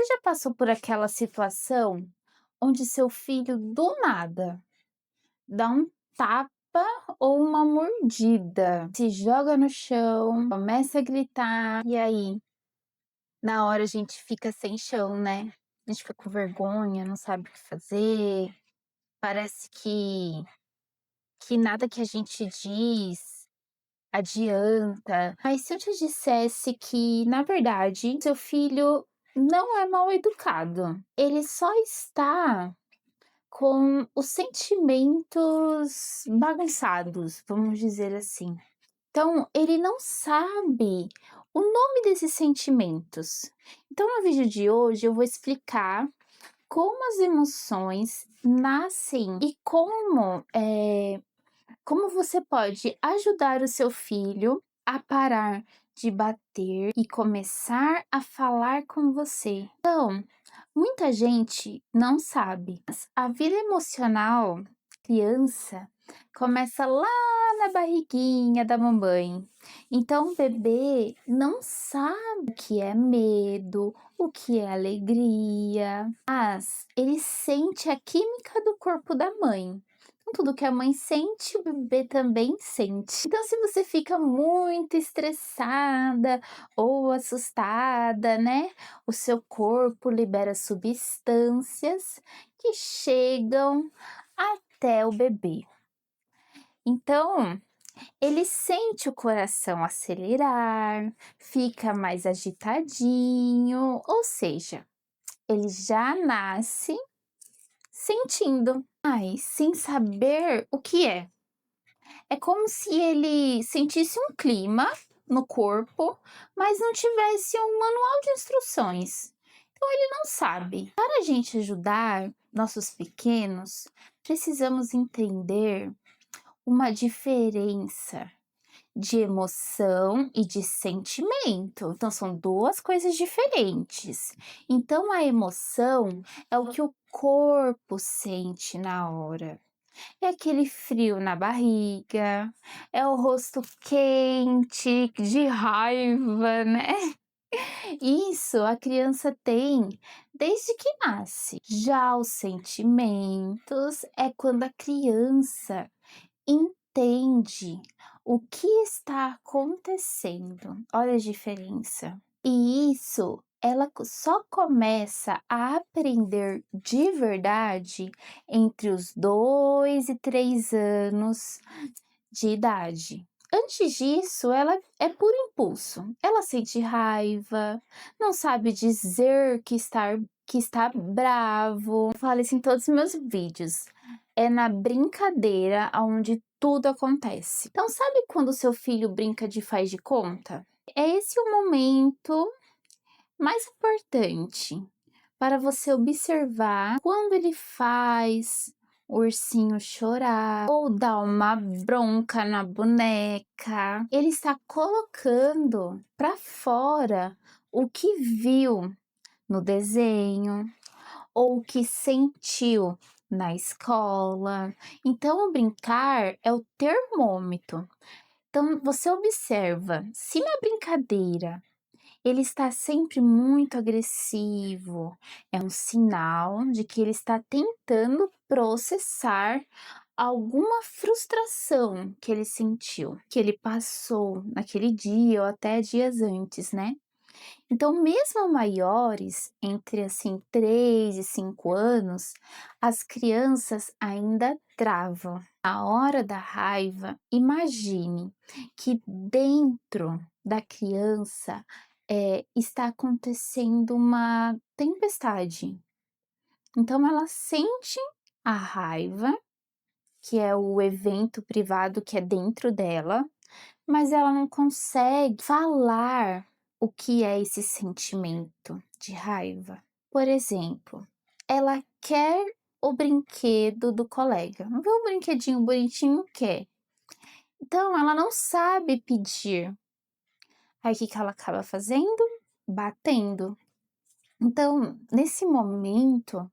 Você já passou por aquela situação onde seu filho do nada dá um tapa ou uma mordida, se joga no chão, começa a gritar, e aí, na hora a gente fica sem chão, né? A gente fica com vergonha, não sabe o que fazer, parece que nada que a gente diz adianta. Mas se eu te dissesse que, na verdade, seu filho não é mal educado, ele só está com os sentimentos bagunçados, vamos dizer assim. Então, ele não sabe o nome desses sentimentos. Então, no vídeo de hoje, eu vou explicar como as emoções nascem e como você pode ajudar o seu filho a parar de bater e começar a falar com você. Então, muita gente não sabe, mas a vida emocional criança começa lá na barriguinha da mamãe. Então, o bebê não sabe o que é medo, o que é alegria, mas ele sente a química do corpo da mãe. Então, tudo que a mãe sente, o bebê também sente. Então, se você fica muito estressada ou assustada, né? O seu corpo libera substâncias que chegam até o bebê. Então, ele sente o coração acelerar, fica mais agitadinho, ou seja, ele já nasce sentindo, mas sem saber o que é. É como se ele sentisse um clima no corpo, mas não tivesse um manual de instruções. Então ele não sabe. Para a gente ajudar nossos pequenos, precisamos entender uma diferença de emoção e de sentimento. Então são duas coisas diferentes. Então a emoção é o que o corpo sente na hora. É aquele frio na barriga, é o rosto quente de raiva, né? Isso a criança tem desde que nasce. Já os sentimentos é quando a criança entende o que está acontecendo. Olha a diferença. E isso ela só começa a aprender de verdade entre os 2 e 3 anos de idade. Antes disso, ela é por impulso. Ela sente raiva, não sabe dizer que está bravo. Eu falo isso em todos os meus vídeos. É na brincadeira onde tudo acontece. Então, sabe quando o seu filho brinca de faz de conta? É esse o momento mais importante para você observar quando ele faz o ursinho chorar ou dá uma bronca na boneca. Ele está colocando para fora o que viu no desenho ou o que sentiu na escola. Então, o brincar é o termômetro. Então, você observa, se na brincadeira ele está sempre muito agressivo, é um sinal de que ele está tentando processar alguma frustração que ele sentiu, que ele passou naquele dia ou até dias antes, né? Então, mesmo maiores, entre assim 3 e 5 anos, as crianças ainda travam. A hora da raiva, imagine que dentro da criança está acontecendo uma tempestade. Então, ela sente a raiva, que é o evento privado que é dentro dela, mas ela não consegue falar o que é esse sentimento de raiva. Por exemplo, ela quer o brinquedo do colega. Não vê o brinquedinho bonitinho, quer. Então, ela não sabe pedir. Aí, o que ela acaba fazendo? Batendo. Então, nesse momento,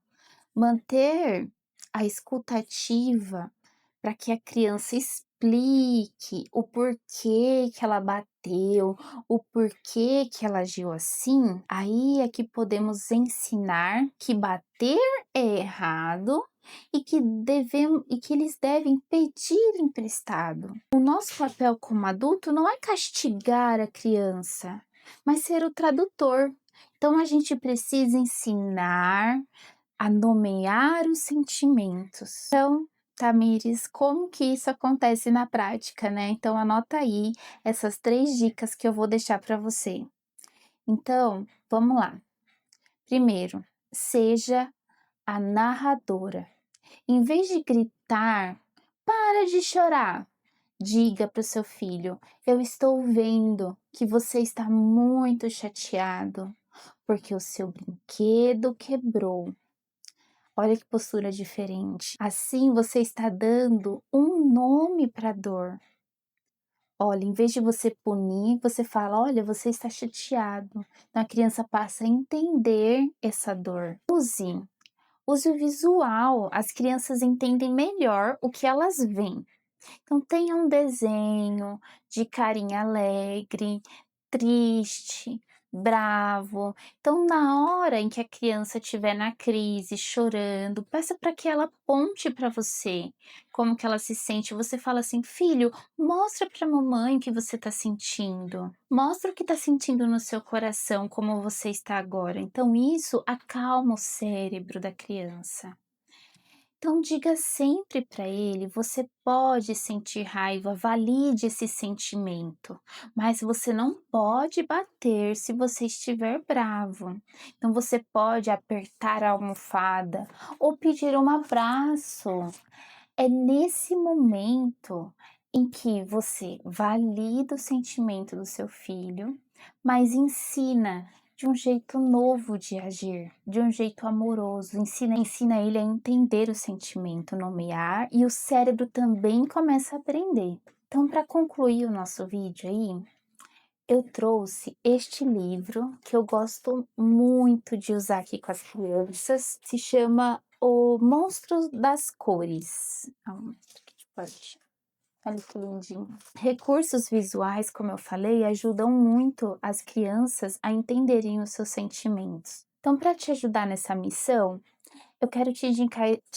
manter a escutativa para que a criança explique o porquê que ela bateu bateu, o porquê que ela agiu assim, aí é que podemos ensinar que bater é errado e que eles devem pedir emprestado. O nosso papel como adulto não é castigar a criança, mas ser o tradutor. Então a gente precisa ensinar a nomear os sentimentos. Então, Tamires, como que isso acontece na prática, né? Então anota aí essas 3 dicas que eu vou deixar para você. Então, vamos lá. Primeiro, seja a narradora. Em vez de gritar, para de chorar. Diga para o seu filho: eu estou vendo que você está muito chateado porque o seu brinquedo quebrou. Olha que postura diferente. Assim você está dando um nome para a dor. Olha, em vez de você punir, você fala: olha, você está chateado. Então a criança passa a entender essa dor. Use o visual. As crianças entendem melhor o que elas veem. Então, tenha um desenho de carinha alegre, triste, bravo. Então, na hora em que a criança estiver na crise, chorando, peça para que ela aponte para você como que ela se sente. Você fala assim: filho, mostra para a mamãe o que você está sentindo. Mostra o que está sentindo no seu coração, como você está agora. Então, isso acalma o cérebro da criança. Então diga sempre para ele: você pode sentir raiva, valide esse sentimento, mas você não pode bater se você estiver bravo. Então você pode apertar a almofada ou pedir um abraço. É nesse momento em que você valida o sentimento do seu filho, mas ensina de um jeito novo de agir, de um jeito amoroso. Ensina ele a entender o sentimento, nomear, e o cérebro também começa a aprender. Então, para concluir o nosso vídeo aí, eu trouxe este livro que eu gosto muito de usar aqui com as crianças. Se chama O Monstro das Cores. Pode. Olha que lindinho. Recursos visuais, como eu falei, ajudam muito as crianças a entenderem os seus sentimentos. Então, para te ajudar nessa missão, eu quero te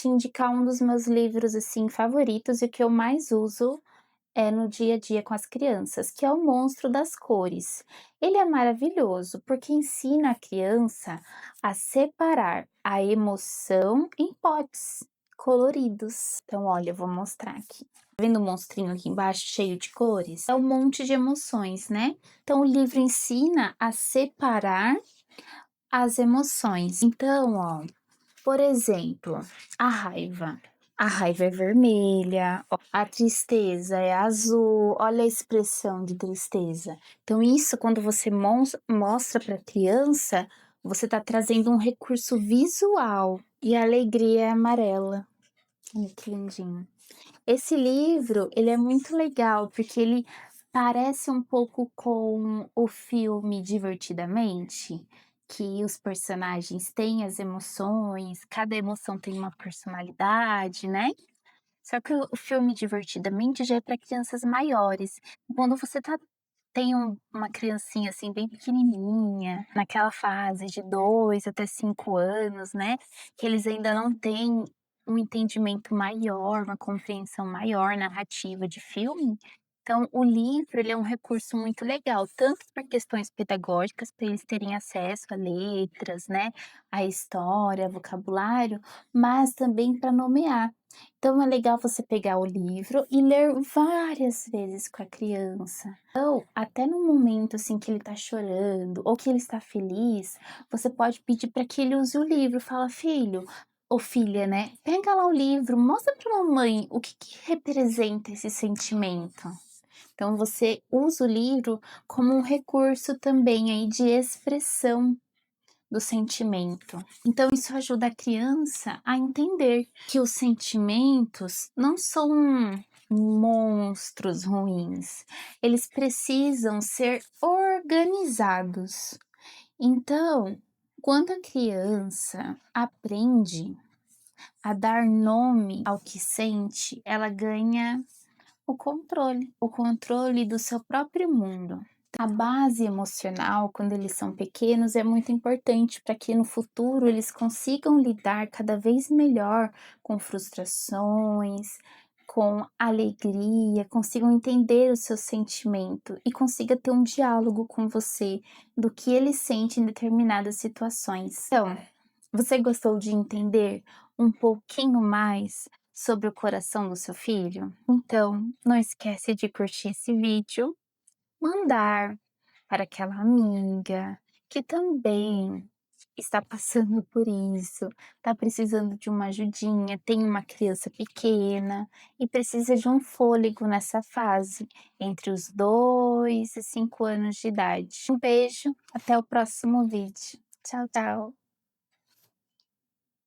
indicar um dos meus livros assim favoritos e que eu mais uso no dia a dia com as crianças, que é o Monstro das Cores. Ele é maravilhoso porque ensina a criança a separar a emoção em potes coloridos. Então, olha, eu vou mostrar aqui. Tá vendo o monstrinho aqui embaixo cheio de cores? É um monte de emoções, né? Então, o livro ensina a separar as emoções. Então, ó, por exemplo, a raiva. A raiva é vermelha, ó, a tristeza é azul, olha a expressão de tristeza. Então, isso quando você mostra para a criança, você está trazendo um recurso visual. E a alegria é amarela. Olha que lindinho. Esse livro, ele é muito legal, porque ele parece um pouco com o filme Divertidamente, que os personagens têm as emoções, cada emoção tem uma personalidade, né? Só que o filme Divertidamente já é para crianças maiores. Quando você tem uma criancinha assim bem pequenininha, naquela fase de 2 até 5 anos, né, que eles ainda não têm um entendimento maior, uma compreensão maior narrativa de filme, então o livro ele é um recurso muito legal, tanto por questões pedagógicas, para eles terem acesso a letras, né, a história, vocabulário, mas também para nomear. Então é legal você pegar o livro e ler várias vezes com a criança. Então, até no momento assim que ele tá chorando ou que ele está feliz, você pode pedir para que ele use o livro. Fala, filho ou filha, né? Pega lá o livro, mostra para mamãe o que que representa esse sentimento. Então você usa o livro como um recurso também aí de expressão do sentimento. Então, isso ajuda a criança a entender que os sentimentos não são monstros ruins, eles precisam ser organizados. Então, quando a criança aprende a dar nome ao que sente, ela ganha o controle do seu próprio mundo. A base emocional, quando eles são pequenos, é muito importante para que no futuro eles consigam lidar cada vez melhor com frustrações, com alegria, consigam entender o seu sentimento e consiga ter um diálogo com você do que ele sente em determinadas situações. Então, você gostou de entender um pouquinho mais sobre o coração do seu filho? Então, não esquece de curtir esse vídeo, mandar para aquela amiga que também está passando por isso, está precisando de uma ajudinha, tem uma criança pequena e precisa de um fôlego nessa fase, entre os 2 e 5 anos de idade. Um beijo, até o próximo vídeo. Tchau, tchau.